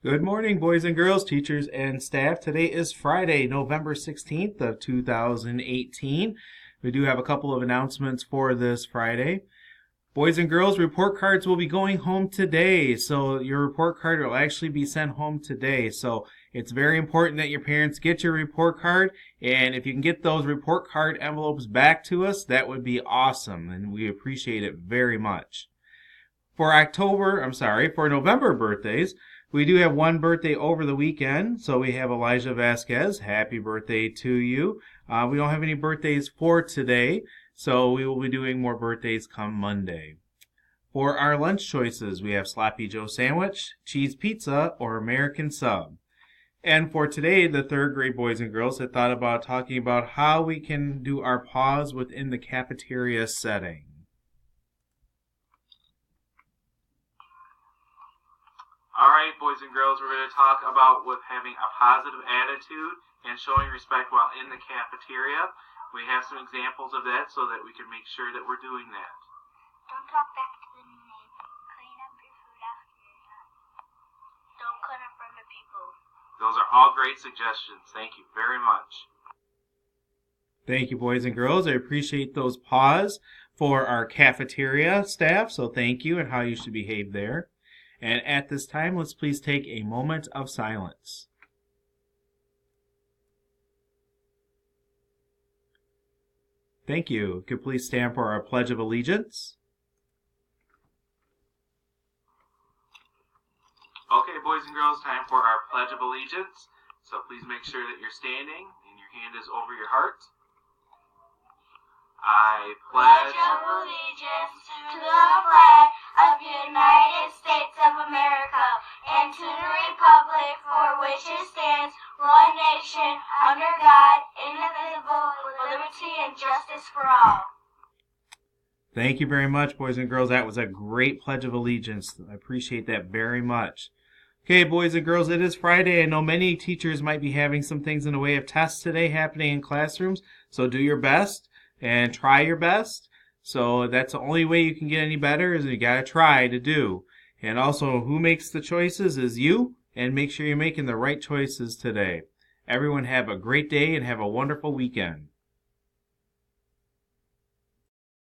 Good morning, boys and girls, teachers and staff. Today is Friday, November 16th of 2018. We do have a couple of announcements for this Friday. Boys and girls, report cards will be going home today. So your report card will actually be sent home today. So it's very important that your parents get your report card. And if you can get those report card envelopes back to us, that would be awesome. And we appreciate it very much. For November birthdays, we do have one birthday over the weekend. So we have Elijah Vasquez. Happy birthday to you. We don't have any birthdays for today, so we will be doing more birthdays come Monday. For our lunch choices, we have Sloppy Joe Sandwich, Cheese Pizza, or American Sub. And for today, the third grade boys and girls had thought about talking about how we can do our pause within the cafeteria setting. Alright, boys and girls, we're going to talk about with having a positive attitude and showing respect while in the cafeteria. We have some examples of that so that we can make sure that we're doing that. Don't talk back to the neighbor. Clean up your food after you're done. Don't cut in front of people. Those are all great suggestions. Thank you very much. Thank you, boys and girls. I appreciate those pause for our cafeteria staff, so thank you and how you should behave there. And at this time, let's please take a moment of silence. Thank you. Could please stand for our Pledge of Allegiance. Okay, boys and girls, time for our Pledge of Allegiance. So please make sure that you're standing and your hand is over your heart. I pledge allegiance to the flag of the United States of America and to the republic for which it stands, one nation, under God, indivisible, with liberty and justice for all. Thank you very much, boys and girls. That was a great Pledge of Allegiance. I appreciate that very much. Okay, boys and girls, it is Friday. I know many teachers might be having some things in the way of tests today happening in classrooms, so do your best and try your best. So that's the only way you can get any better, is you got to try to do. And also, who makes the choices is you, and make sure you're making the right choices today. Everyone have a great day and have a wonderful weekend.